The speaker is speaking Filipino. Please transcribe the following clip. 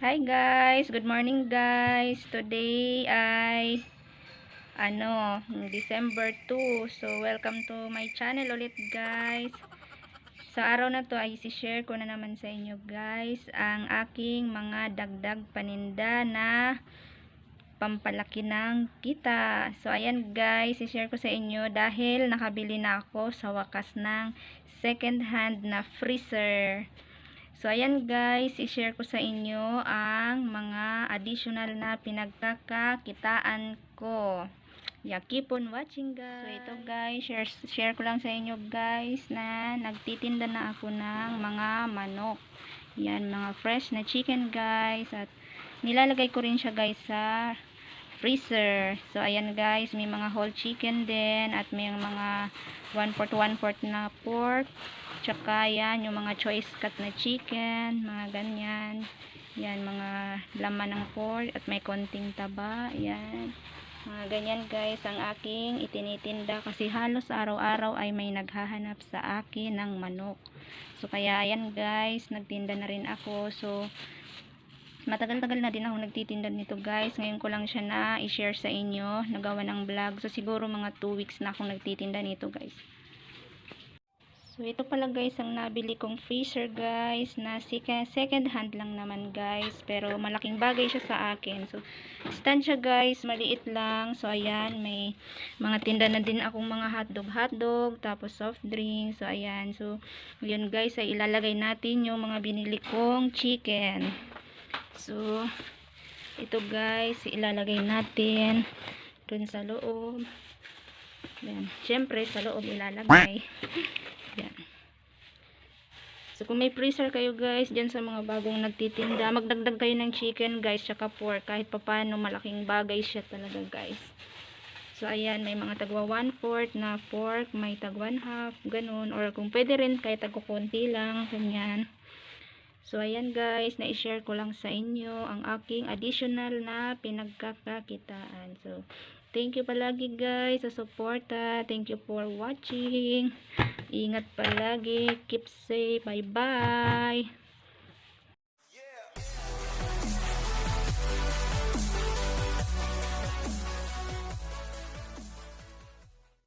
Hi guys, good morning guys. Today ay December 2. So welcome to my channel ulit guys. Sa araw na to ay i-share ko na naman sa inyo guys ang aking mga dagdag paninda na pampalaki ng kita. So ayan guys, i-share ko sa inyo dahil nakabili na ako sa wakas ng second hand na freezer. So, ayan guys, i-share ko sa inyo ang mga additional na pinagkakakitaan ko. Yeah, keep on watching guys. So, ito guys, share ko lang sa inyo guys na nagtitinda na ako ng mga manok. Yan, mga fresh na chicken guys. At nilalagay ko rin siya guys sa freezer. So, ayan guys, may mga whole chicken din at may mga 1/4 na pork. Tsaka yan, yung mga choice cut na chicken, mga ganyan. Yan, mga laman ng pork at may konting taba. Yan. Mga ganyan guys ang aking itinitinda kasi halos araw-araw ay may naghahanap sa akin ng manok. So, kaya ayan guys, nagtinda na rin ako. So, matagal-tagal na din ako nagtitinda nito guys. Ngayon ko lang siya na i-share sa inyo, nagawa ng vlog. So siguro mga 2 weeks na akong nagtitinda nito guys. So ito pala guys ang nabili kong freezer guys na second hand lang naman guys. Pero malaking bagay siya sa akin. So stand siya guys, maliit lang. So ayan, may mga tinda na din akong mga hotdog, tapos soft drink. So ayan, so yun guys ay ilalagay natin yung mga binili kong chicken. So ito guys, ilalagay natin dun sa loob. Yan. Siyempre sa loob ilalagay. Yan. So kung may freezer kayo guys dyan sa mga bagong nagtitinda, magdagdag kayo ng chicken guys tsaka pork, kahit papano malaking bagay siya talaga guys. So ayan, may mga tagwa 1/4 na pork, may tag 1/2 ganun, or kung pwede rin kahit tagwa konti lang, ganyan. So ayan guys, na-share ko lang sa inyo ang aking additional na pinagkakakitaan. So thank you palagi guys sa suporta. Thank you for watching. Ingat palagi. Keep safe. Bye bye.